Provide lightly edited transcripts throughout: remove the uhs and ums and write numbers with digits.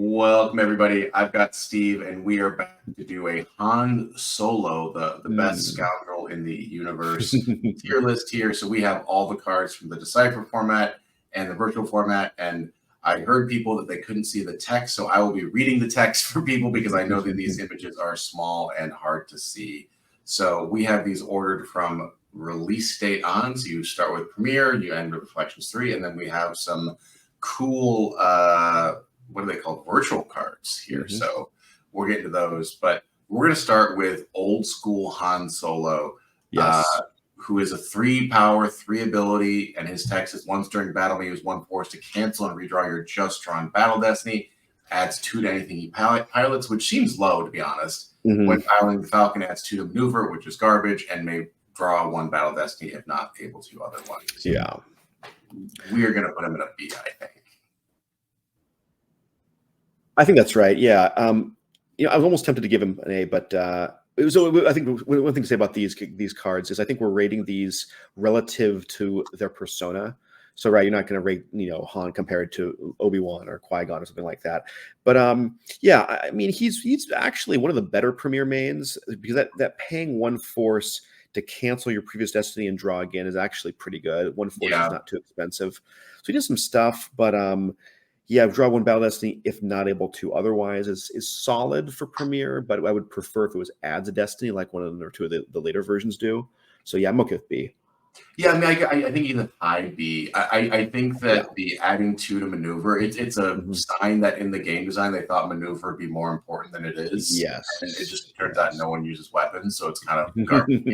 Welcome, everybody. I've got Steve, and we are back to do a Han Solo, the best scoundrel in the universe tier list here. So we have all the cards from the Decipher format and the virtual format. And I heard people that they couldn't see the text, so I will be reading the text for people because I know that these images are small and hard to see. So we have these ordered from release date on. So you start with Premiere, you end with Reflections 3, and then we have some cool what are they called, virtual cards here. So we'll get into those, but we're going to start with old school Han Solo, who is a 3 power, 3 ability, and his text is: once during battle may use 1 force to cancel and redraw your just drawn battle destiny, adds 2 to anything he pilots, which seems low, to be honest. When piloting the Falcon, adds 2 to maneuver, which is garbage, and may draw 1 battle destiny if not able to otherwise. We are going to put him in a B, I think. I think that's right. Yeah. I was almost tempted to give him an A, but I think one thing to say about these cards is I think we're rating these relative to their persona. So, right, you're not going to rate, Han compared to Obi-Wan or Qui-Gon or something like that. But yeah, I mean, he's actually one of the better Premier mains, because that paying 1 force to cancel your previous destiny and draw again is actually pretty good. 1 force is not too expensive. So he does some stuff, but yeah, draw 1 battle destiny if not able to otherwise is solid for Premiere, but I would prefer if it was adds a destiny like 1 or 2 of the later versions do. So yeah, I'm okay with B. Yeah, I mean, I think even high B. I think that the adding 2 to maneuver, it's a sign that in the game design they thought maneuver would be more important than it is. Yes, and it just turns out no one uses weapons, so it's kind of garbage.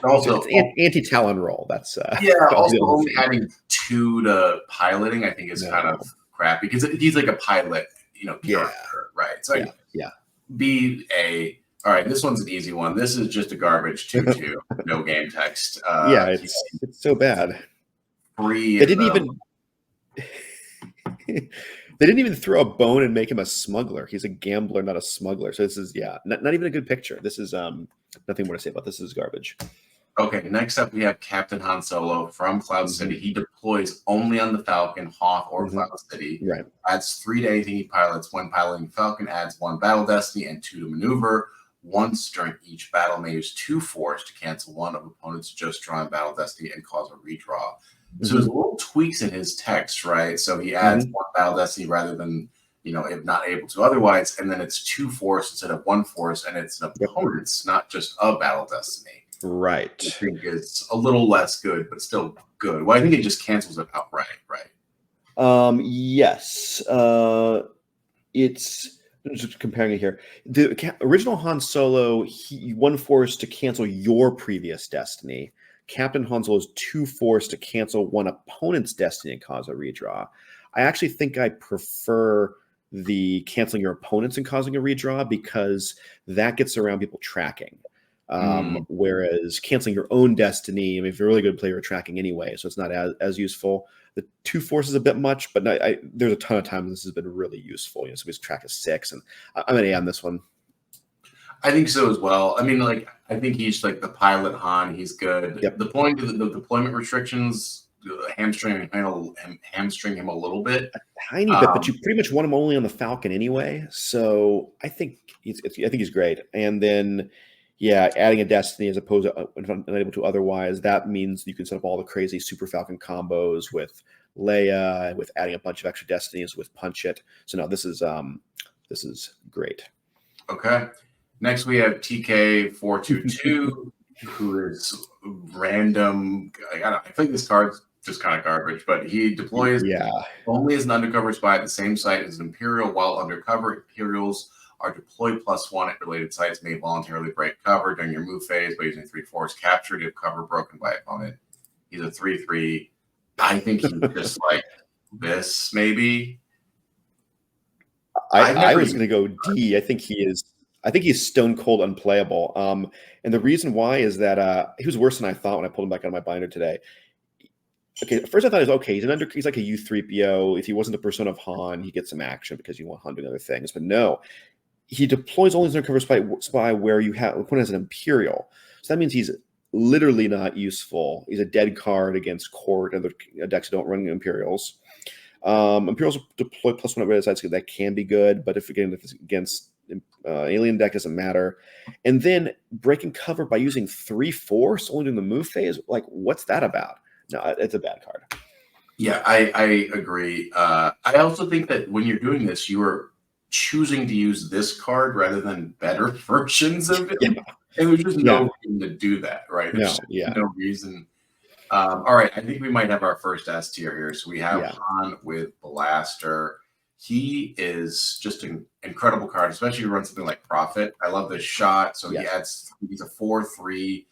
Also, it's anti-Talon roll. That's also only adding 2 to piloting, I think, is kind of crappy because he's like a pilot, character, right? So B, A. All right, this one's an easy one. This is just a garbage 2/2, no game text. It's so bad. Free. They didn't even throw a bone and make him a smuggler. He's a gambler, not a smuggler. So this is not even a good picture. This is nothing more to say about this. Is garbage. Okay, next up we have Captain Han Solo from Cloud City. He deploys only on the Falcon, Hoth, or Cloud City. Right. Adds 3 to anything he pilots. When piloting Falcon, adds 1 battle destiny and 2 to maneuver. Once during each battle, may use 2 force to cancel 1 of opponent's just drawn battle destiny and cause a redraw. So there's little tweaks in his text, right? So he adds 1 battle destiny rather than, if not able to otherwise, and then it's 2 force instead of 1 force, and it's an opponent's, not just a battle destiny. Right. I think it's a little less good, but still good. Well, I think it just cancels it outright, right? Yes. It's just comparing it here. The original Han Solo, 1 force to cancel your previous destiny. Captain Han Solo is 2 force to cancel 1 opponent's destiny and cause a redraw. I actually think I prefer the canceling your opponent's and causing a redraw because that gets around people tracking. Whereas canceling your own destiny, I mean, if you're a really good player, you're tracking anyway, so it's not as useful. The 2 force is a bit much, but there's a ton of times this has been really useful. Somebody's track is 6, and I'm an A on this one. I think so as well. I mean, I think he's like the pilot Han. He's good. The point of the deployment restrictions hamstring him a little bit, a tiny bit, but you pretty much want him only on the Falcon anyway. So I think he's great. And then, adding a destiny as opposed to unable to otherwise, that means you can set up all the crazy Super Falcon combos with Leia, with adding a bunch of extra destinies with Punch It. So no, this is great. Okay. Next we have TK422, who is random. I think this card's just kind of garbage, but he deploys only as an undercover spy at the same site as an Imperial. While undercover, Imperials are deployed +1 at related sites, may voluntarily break cover during your move phase by using 3 force captured if cover broken by opponent. He's a 3/3. I think he's just like this, maybe. I was going to go D. I think he's stone cold unplayable. And the reason why is that he was worse than I thought when I pulled him back out of my binder today. Okay, at first I thought he's like a U3PO. If he wasn't the persona of Han, he gets some action because you want Han doing other things. But no, he deploys only as an undercover spy where you have opponent as an Imperial. So that means he's literally not useful. He's a dead card against Court and the decks that don't run Imperials. Imperials deploy +1 at red sides, that can be good, but if it's against alien deck, doesn't matter. And then breaking cover by using 3 force only during the move phase. Like, what's that about? No, it's a bad card. Yeah, I agree. I also think that when you're doing this, you are choosing to use this card rather than better versions of it. Yeah. And there's just no reason to do that, right? There's no reason. All right, I think we might have our first S tier here. So we have Han with Blaster. He is just an incredible card, especially if you run something like Prophet. I love this shot. So he's a 4/3.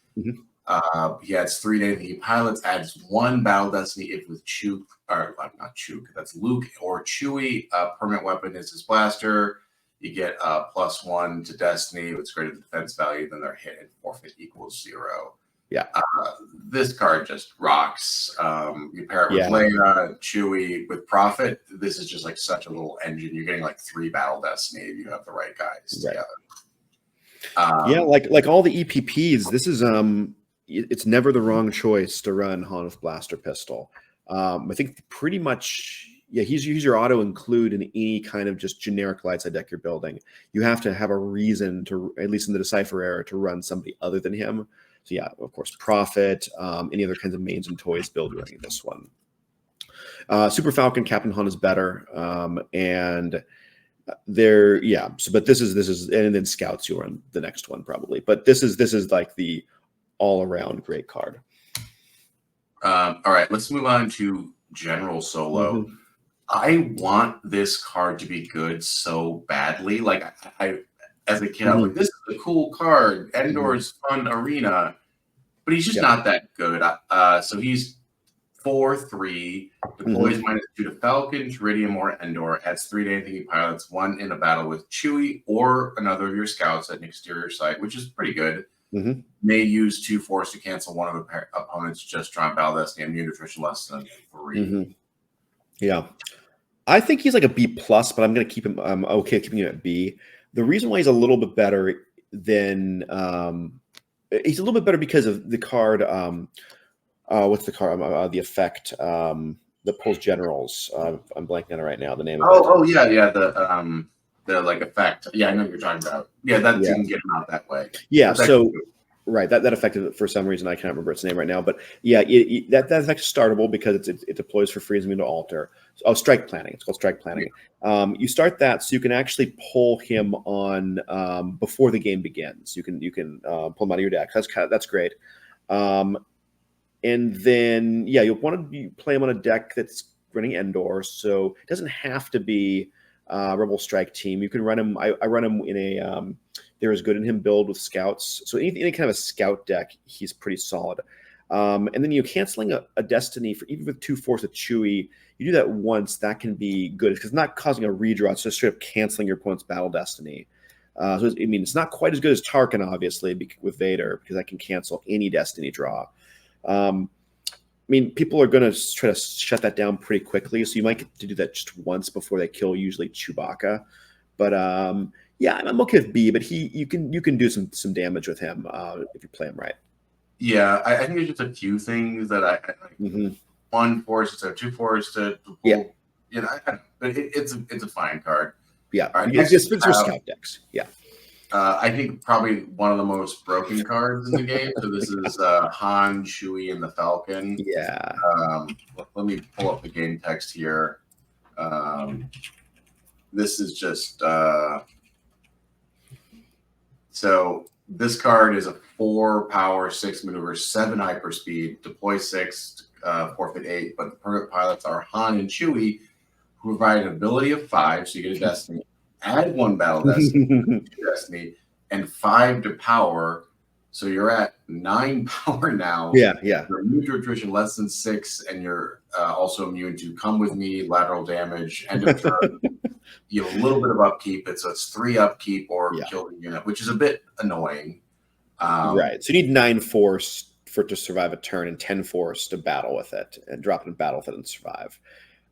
He adds 3 to anything he pilots, adds 1 Battle Destiny if with Chew, or not Chew, that's Luke or Chewie. Permanent weapon is his blaster. You get +1 to Destiny. It's greater defense value than their hit and forfeit equals 0. Yeah. This card just rocks. You pair it with Leia, Chewie, with Prophet. This is just like such a little engine. You're getting like 3 Battle Destiny if you have the right guys together. Like all the EPPs, this is it's never the wrong choice to run Han with Blaster Pistol. I think pretty much, he's your auto include in any kind of just generic light side deck you're building. You have to have a reason to, at least in the Decipher era, to run somebody other than him. So of course, Prophet, any other kinds of mains and toys build running this one. Super Falcon, Captain Han is better, and there, So, but this is, and then Scouts you'll run the next one probably. But this is like the all around great card. All right, let's move on to General Solo. I want this card to be good so badly. Like I as a kid, I was like, this is a cool card. Endor's fun arena, but he's just not that good. So he's 4/3, deploys -2 to Falcon, Iridium, or Endor, adds 3 to anything he pilots, 1 in a battle with Chewie or another of your scouts at an exterior site, which is pretty good. May use 2 force to cancel one of the opponent's just drawn Battle Destiny, immune nutrition less than 3. I think he's like a B+, but I'm going to keep him. I'm okay keeping him at B. The reason why he's a little bit better than he's a little bit better because of the card. What's the card? The effect that pulls generals. I'm blanking on it right now. The name. The like effect. Yeah, I know what you're talking about. Yeah, that you can get him out that way. Yeah, so right, that affected for some reason. I can't remember its name right now, but that effect is startable because it deploys for free as immune to alter. Strike planning. It's called strike planning. You start that so you can actually pull him on before the game begins. You can pull him out of your deck. That's great. And then you'll want to play him on a deck that's running Endor, so it doesn't have to be Rebel Strike Team. You can run him. I run him in a there is good in him build with scouts. So any kind of a scout deck, he's pretty solid. And then you're canceling a Destiny for even with 2 force of Chewie. You do that once, that can be good because it's not causing a redraw. It's just straight up canceling your opponent's Battle Destiny. It's not quite as good as Tarkin, obviously, with Vader, because I can cancel any Destiny draw. People are going to try to shut that down pretty quickly, so you might get to do that just once before they kill, usually Chewbacca. But I'm okay with B, but you can do some damage with him if you play him right. Yeah, I think there's just a few things that I like. 1 force instead of 2 force to pull. But it's a fine card. Yeah, right, it's for scout decks. Yeah. I think probably one of the most broken cards in the game. So this is Han, Chewie, and the Falcon. Yeah. Let me pull up the game text here. This is just so this card is a 4 power, 6 maneuver, 7 hyperspeed, deploy 6, forfeit 8. But the permanent pilots are Han and Chewie, who provide an ability of 5, so you get a Destiny. Add 1 Battle Destiny, and 5 to power, so you're at 9 power now. You're immune to attrition less than 6, and you're also immune to come with me, lateral damage, end of turn. You have a little bit of upkeep, so it's 3 upkeep or kill the unit, which is a bit annoying. Right, so you need 9 force to survive a turn and 10 force to battle with it, and drop it in battle with it and survive.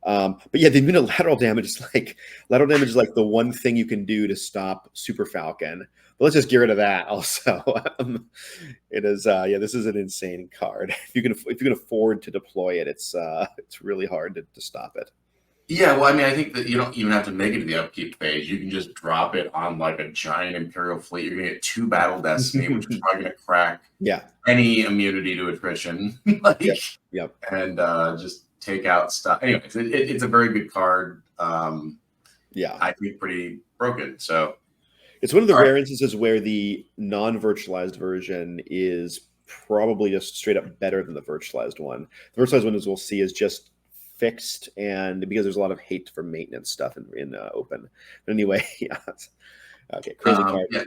But the unilateral damage is like the one thing you can do to stop Super Falcon. But let's just get rid of that also. It is this is an insane card. If you can afford to deploy it, it's really hard to stop it. Yeah, well, I mean, I think that you don't even have to make it to the upkeep phase. You can just drop it on like a giant Imperial fleet. You're gonna get 2 Battle Destiny, which is probably gonna crack Yeah. any immunity to attrition, like, Yep. Yep. and just take out stuff. Anyways, it's a very good card. Yeah. I think pretty broken. So, It's one of the all right. rare instances where the non-virtualized version is probably just straight up better than the virtualized one. The virtualized one, as we'll see, is just fixed, and because there's a lot of hate for maintenance stuff in open. But anyway, yeah. Okay, crazy card. Yeah,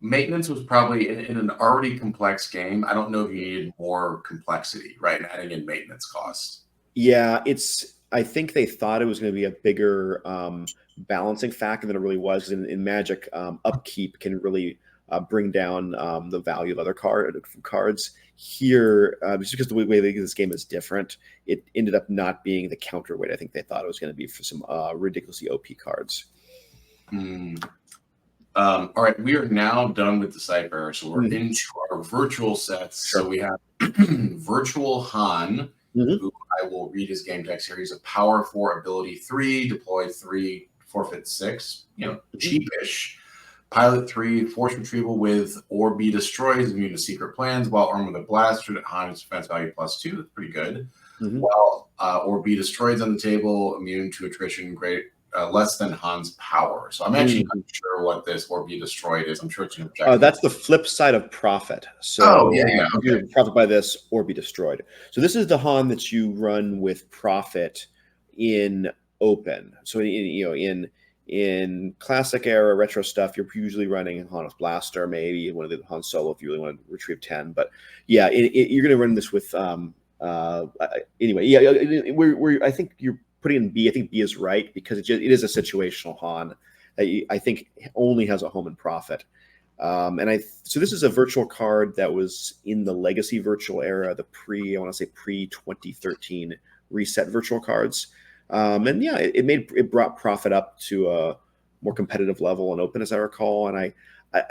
maintenance was probably in an already complex game. I don't know if you needed more complexity, right? And adding in maintenance costs. Yeah, it's. I think they thought it was going to be a bigger balancing factor than it really was. In Magic, upkeep can really bring down the value of other cards. Here, just because the way this game is different, it ended up not being the counterweight I think they thought it was going to be for some ridiculously OP cards. Hmm. All right, we are now done with Decipher, so we're into our virtual sets. Sure. So we have Virtual Han, who I will read his game text here. He's a power 4, ability 3, deploy 3, forfeit 6. Cheapish. Pilot 3, force retrieval with or be destroyed, is immune to secret plans. While armed with a blaster, Han's defense value +2. That's pretty good. While or be destroyed on the table, immune to attrition, great. Less than Han's power. So I'm actually not sure what this or be destroyed is. I'm sure it's an objective. That's the flip side of profit. So yeah. You profit by this or be destroyed. So this is the Han that you run with profit in open. So in classic era retro stuff, you're usually running Han's blaster, maybe one of the Han Solo if you really want to retrieve 10. But yeah, you're going to run this with anyway. Yeah, I think you're putting in B. I think B is right because it is a situational Han that I think only has a home in profit. So this is a virtual card that was in the legacy virtual era, the pre 2013 reset virtual cards. And yeah, it brought profit up to a more competitive level in open, as I recall. And I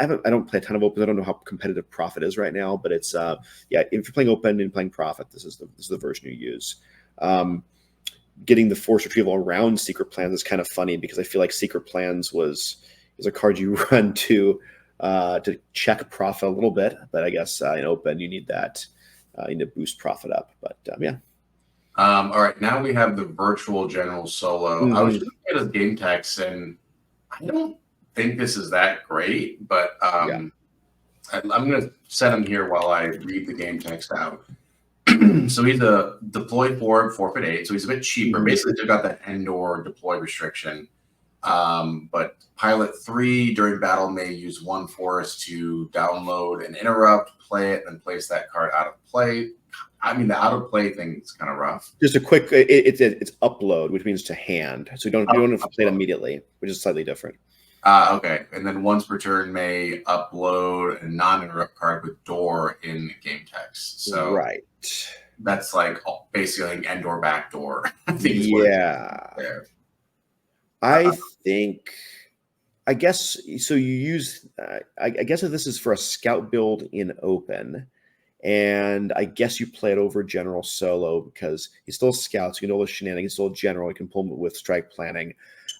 don't play a ton of open. I don't know how competitive profit is right now, but it's if you're playing open and playing profit, this is the version you use. Getting the force retrieval around secret plans is kind of funny because I feel like secret plans is a card you run to check profit a little bit, but I guess in open you need that you need to boost profit up. But yeah. All right, now we have the virtual general solo. I was just looking at his game text, and I don't think this is that great, but I'm going to set him here while I read the game text out. So he's a deploy 4, forfeit 8. So he's a bit cheaper. Basically, they've got that end-or deploy restriction. But pilot 3 during battle may use 1 force to download and interrupt, play it, and place that card out of play. I mean, the out of play thing is kind of rough. Just a quick, it's upload, which means to hand. So you don't have to play it immediately, which is slightly different. Okay. And then once per turn may upload a non-interrupt card with door in game text. So right. That's like basically end or back door. I think I guess so. You use, I guess if this is for a scout build in open, and I guess you play it over general solo because he's still a scout, so you know the shenanigans, still a general. You can pull him with strike planning.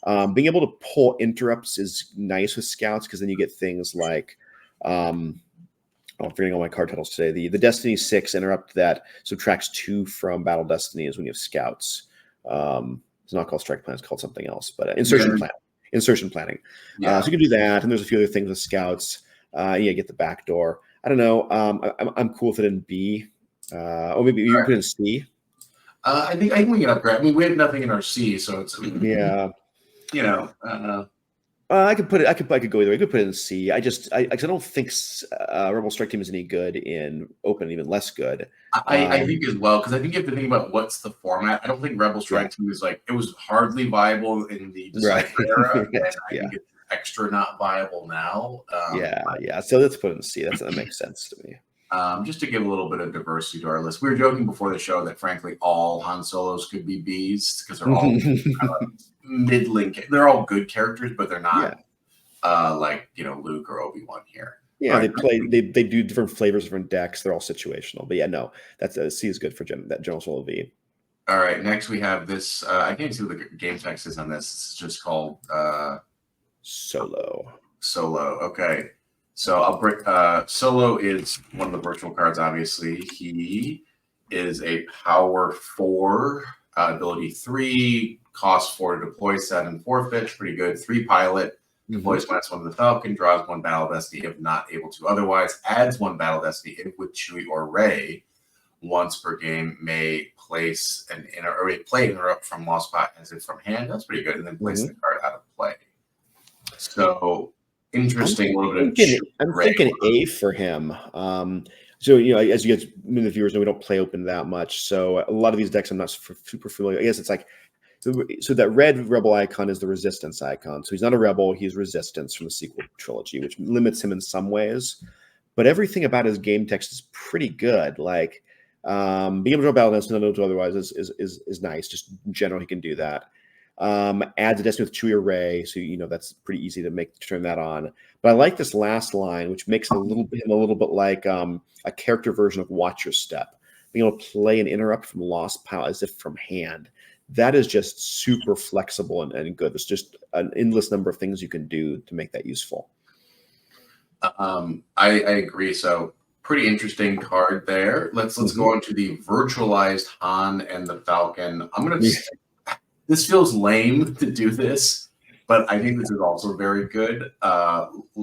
Being able to pull interrupts is nice with scouts because then you get things like, I'm forgetting all my card titles today. The Destiny 6 interrupt that subtracts 2 from Battle Destiny is when you have scouts. It's not called strike plan; it's called something else. But insertion planning. So you can do that, and there's a few other things with scouts. Get the back door. I don't know. I'm cool with it in B. Or maybe you can put it in C. I think we can upgrade. I mean, we have nothing in our C, so it's I could put it. I could go either way. I could put it in C. I don't think Rebel Strike Team is any good in open, even less good. I think as well because I think you have to think about what's the format. I don't think Rebel Strike Team is it was hardly viable in the Decipher era. And I think it's extra not viable now. So let's put it in C. That makes sense to me. Just to give a little bit of diversity to our list. We were joking before the show that frankly all Han Solos could be Bs because they're all middling. They're all good characters, but they're not like Luke or Obi-Wan here. Yeah, they do different flavors, different decks. They're all situational. But yeah, no, that's C is good for that general solo V. All right, next we have this. I can't see what the game text is on this. It's just called Solo. Solo. Okay, so I'll break. Solo is one of the virtual cards. Obviously, he is a power 4, ability 3, cost 4 to deploy, 7 forfeit. Pretty good. 3 pilot. Deploys -1 to the Falcon. Draws 1 battle destiny if not able to otherwise. Adds 1 battle destiny if with Chewie or Rey. Once per game, may place an play interrupt from lost spot as if from hand. That's pretty good. And then place the card out of play. So interesting. I'm thinking A for him. So, as you guys, many of the viewers know, we don't play open that much. So a lot of these decks I'm not super familiar. I guess it's like, so that red rebel icon is the resistance icon. So he's not a rebel, he's resistance from the sequel trilogy, which limits him in some ways. But everything about his game text is pretty good. Like, being able to draw battle destiny, not to otherwise is nice. Just in general, he can do that. Adds a destiny with Chewie or Rey, so that's pretty easy to turn that on. But I like this last line, which makes it a little bit like a character version of Watch Your Step, being able to play an interrupt from lost pile as if from hand. That is just super flexible and good. There's just an endless number of things you can do to make that useful. I agree. So pretty interesting card there. Let's go on to the virtualized Han and the Falcon. This feels lame to do this, but I think this is also very good.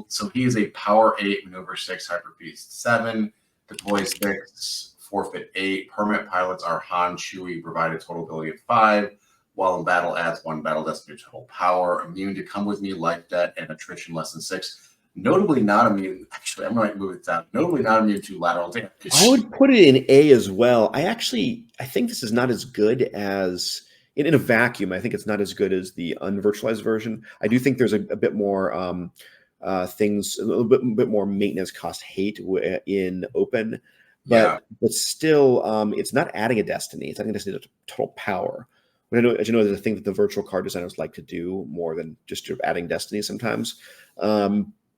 So he is a power 8, maneuver 6, hyperspeed 7, deploy 6, forfeit 8. Permanent pilots are Han, Chewie, provided total ability of 5. While in battle, adds 1 battle destiny to total power. Immune to come with me, life debt, and attrition less than 6. Notably not immune. Actually, I might move it down. Notably not immune to lateral damage. I would put it in A as well. I think this is not as good as in a vacuum. I think it's not as good as the unvirtualized version. I do think there's a bit more things, a little bit more maintenance cost hate in open, but still, it's not adding a destiny. It's adding a destiny to total power. But as you know, there's a thing that the virtual card designers like to do more than just adding destiny sometimes.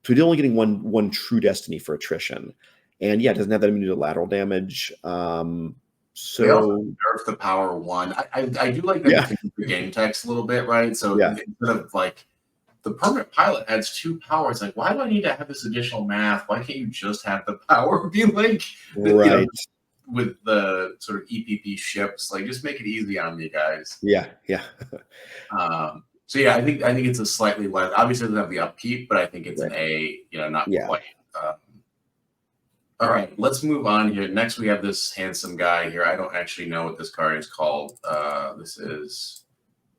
So we're only getting one true destiny for attrition, and it doesn't have that immunity to lateral damage. So they also nerf the power 1. I do like that the game text a little bit, right? So instead of like the permanent pilot adds 2 powers, like why do I need to have this additional math? Why can't you just have the power be like right? With the sort of EPP ships, like just make it easy on me, guys. Yeah. So I think it's a slightly less. Obviously, it doesn't have the upkeep, but I think it's an A. Not quite. All right, let's move on here. Next, we have this handsome guy here. I don't actually know what this card is called. This is.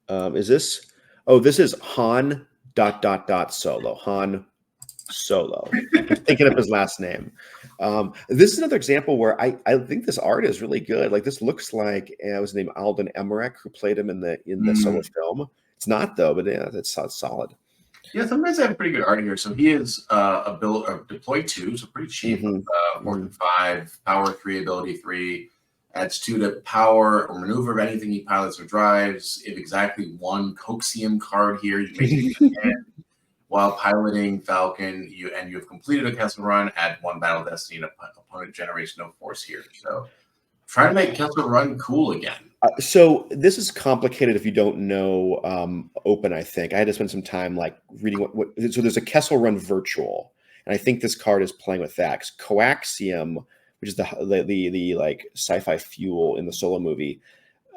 Is this? Oh, this is Han ... Solo. Han Solo. I'm thinking of his last name. This is another example where I think this art is really good. Like this looks like it was named Alden Emmerich who played him in the Solo film. It's not though, but it's solid. Yeah, sometimes I have pretty good art here. So he is deployed 2, so pretty cheap. 4 and 5, power 3, ability 3. Adds 2 to power or maneuver of anything he pilots or drives. If exactly 1 Coaxium card here, you make it again. While piloting Falcon, you have completed a Kessel Run, add 1 battle destiny, and opponent generates no force here. So try to make Kessel Run cool again. So this is complicated if you don't know open. I think I had to spend some time like reading what. So there's a Kessel Run virtual, and I think this card is playing with that. Coaxium, which is the like sci-fi fuel in the Solo movie.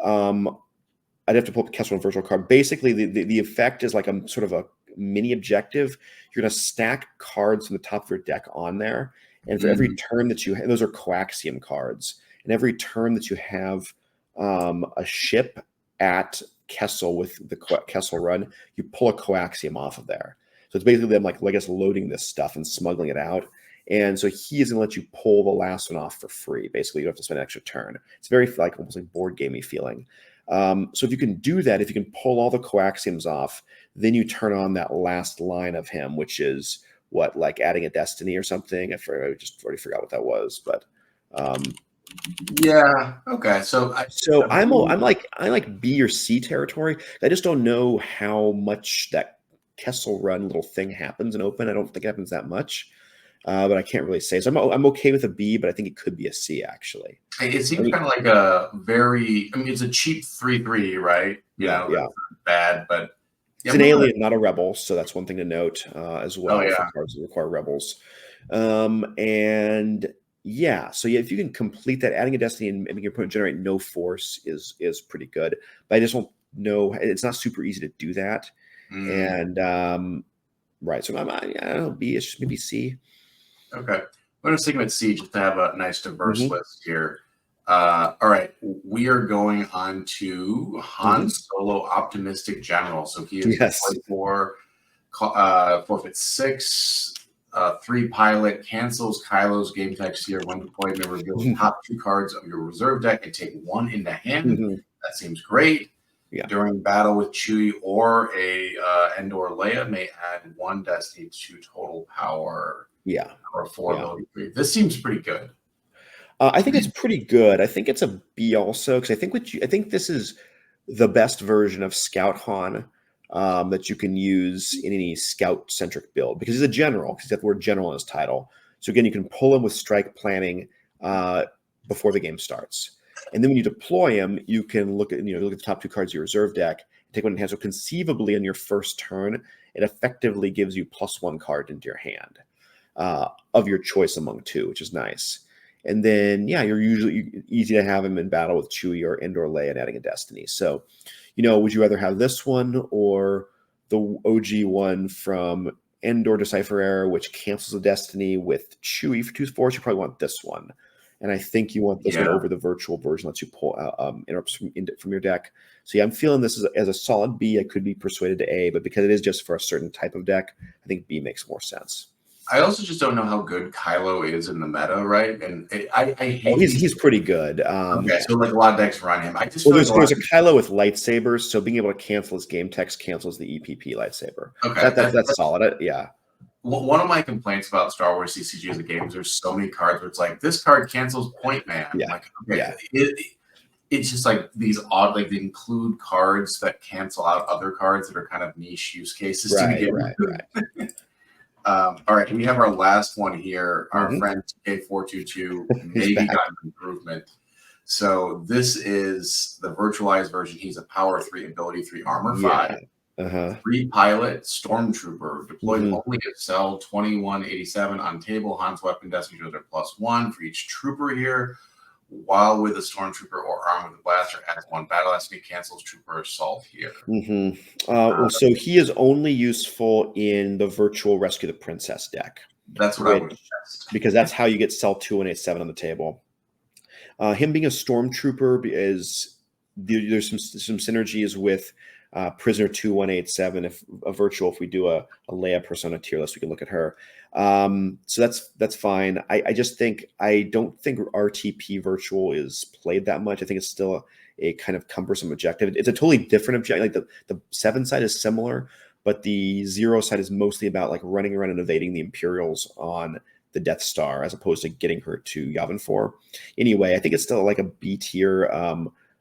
I'd have to pull up the Kessel Run virtual card. Basically, the effect is like a sort of a mini objective. You're going to stack cards from the top of your deck on there, and for every turn that you have, those are Coaxium cards, and every turn that you have a ship at Kessel with the Kessel Run, you pull a Coaxium off of there. So it's basically them like I guess loading this stuff and smuggling it out. And so he is going to let you pull the last one off for free. Basically, you don't have to spend an extra turn. It's very like almost like board gamey feeling. So if you can do that, if you can pull all the Coaxiums off, then you turn on that last line of him, which is what, like adding a destiny or something. I just already forgot what that was, but yeah, okay. So I like B or C territory. I just don't know how much that Kessel Run little thing happens in open. I don't think it happens that much. but I can't really say. So I'm okay with a B, but I think it could be a C actually. It I seems mean, kind of like a very. I mean, it's a cheap 3/3, right? You yeah, know, yeah. that's not bad, but yeah, It's I'm an gonna. alien, not a rebel, so that's one thing to note as Oh well for yeah. cards that require rebels. And yeah, so yeah, if you can complete that, adding a destiny and making your opponent generate no force is pretty good. But I just don't know; it's not super easy to do that. Mm, And right, so I don't know, B, it's just maybe C. okay. I'm gonna stick with C just to have a nice diverse Hmm. list here. All right, we are going on to Han Hmm. Solo, Optimistic General. So he is Yes. deployed for forfeit 6, 3 pilot, cancels Kylo's game text here. When deployed, may reveal the top 2 cards of your reserve deck and take 1 into hand. Hmm. That seems great. Yeah, During battle with Chewie or a Endor Leia, may add 1 destiny to total power yeah, or 4 yeah. ability 3. This seems pretty good. I think it's pretty good. I think it's a B also because I think this is the best version of Scout Han that you can use in any scout centric build because he's a general because he's got the word general in his title. So again, you can pull him with strike planning uh, before the game starts, and then when you deploy him, you can look at the top 2 cards of your reserve deck, take one in hand. So conceivably, in your first turn, it effectively gives you +1 card into your hand of your choice among 2, which is nice. And then, yeah, you're usually easy to have him in battle with Chewie or Endor Leia and adding a Destiny. So, would you rather have this one or the OG one from Endor Decipher Error, which cancels a Destiny with Chewie for 2 force? You probably want this one. And I think you want this one Yeah. over the virtual version, lets you pull interrupts from your deck. So, yeah, I'm feeling this as a solid B. I could be persuaded to A, but because it is just for a certain type of deck, I think B makes more sense. I also just don't know how good Kylo is in the meta, right? And I Oh, hate these. he's pretty good. Okay, so like a lot of decks run him. I just Well, feel like a lot there's of a Kylo with lightsabers, so being able to cancel his game text cancels the EPP lightsaber. So okay. that's solid. Yeah, One of my complaints about Star Wars CCG as a game is there's so many cards where it's like this card cancels Point Man. I'm yeah, like, okay, yeah, it's just like these odd, like they include cards that cancel out other cards that are kind of niche use cases to right, begin right, with. right. All right, we have our last one here. Our Hmm. friend TK422 He's maybe back. got an improvement. So this is the virtualized version. He's a power 3, ability 3, armor 5, Yeah. Uh-huh. 3 pilot, stormtrooper, deployed Hmm. only at cell 2187 on table. Han's weapon destiny goes at +1 for each trooper here. While with a stormtrooper or armed with a blaster, adds 1 battle destiny, cancels trooper assault here. Hmm. Uh, So he is only useful in the virtual rescue the princess deck, that's what I would have which guessed. because that's how you get cell 2187 on the table. Him being a stormtrooper is there's some synergies with Prisoner 2187. If a virtual, if we do a Leia persona tier list, we can look at her. So that's fine. I just think I don't think RTP virtual is played that much. I think it's still a kind of cumbersome objective. It's a totally different objective. Like the 7 side is similar, but the 0 side is mostly about like running around and evading the Imperials on the Death Star as opposed to getting her to Yavin 4. Anyway, I think it's still like a B tier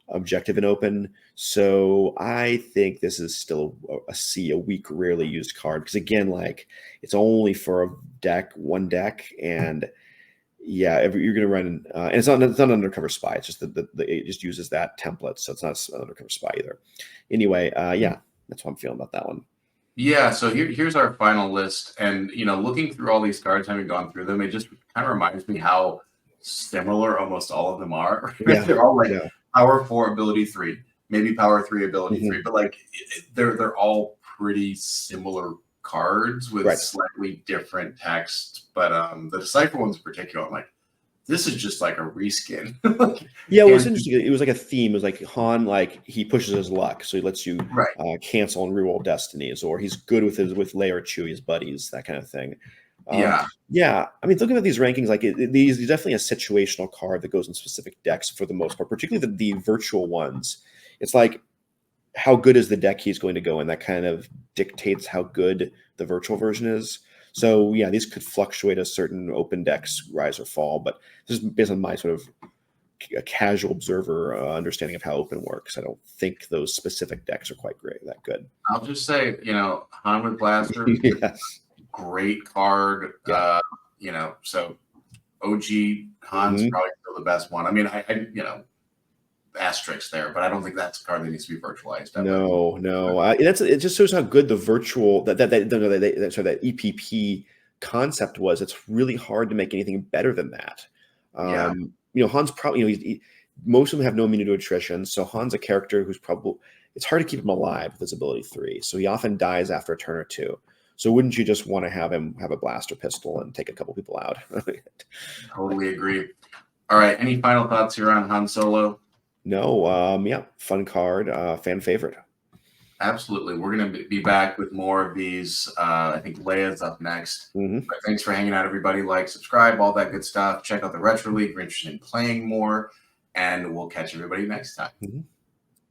objective and open. So I think this is still a C, a weak, rarely used card. Because again, like it's only for a deck, one deck, and yeah, you're going to run, and it's not an undercover spy. It's just it just uses that template, so it's not an undercover spy either. Anyway, yeah, that's what I'm feeling about that one. Yeah, so here's our final list. And, looking through all these cards, having gone through them, it just kind of reminds me how similar almost all of them are. Yeah, They're all like yeah. power 4, ability 3, maybe power 3, ability 3, Hmm. but like they're all pretty similar cards with Right. slightly different text. But the Decipher ones in particular, I'm like, this is just like a reskin. Yeah, well, it's And interesting. It was like a theme. It was like Han, like he pushes his luck, so he lets you right. cancel and reroll destinies, or he's good with Leia or Chewie, his buddies, that kind of thing. Yeah. Yeah, I mean, looking at these rankings, like these are definitely a situational card that goes in specific decks for the most part, particularly the virtual ones. It's like how good is the deck he's going to go in that kind of dictates how good the virtual version is. So yeah, these could fluctuate as certain open decks rise or fall, but this is based on my sort of a casual observer understanding of how open works. I don't think those specific decks are quite that good. I'll just say, Han with Blaster, Yes. great card. Yeah. so OG Han's probably still the best one. I mean, I asterisk there, but I don't think that's a card that needs to be virtualized. No. It just shows how good the virtual that EPP concept was. It's really hard to make anything better than that. Han's probably most of them have no immunity to attrition, so Han's a character who's probably it's hard to keep him alive with his ability 3. So he often dies after a turn or 2. So wouldn't you just want to have him have a blaster pistol and take a couple people out? Totally agree. All right, any final thoughts here on Han Solo? No, fun card, fan favorite. Absolutely. We're going to be back with more of these. I think Leia's up next. But thanks for hanging out, everybody. Like, subscribe, all that good stuff. Check out the Retro League if you're interested in playing more. And we'll catch everybody next time.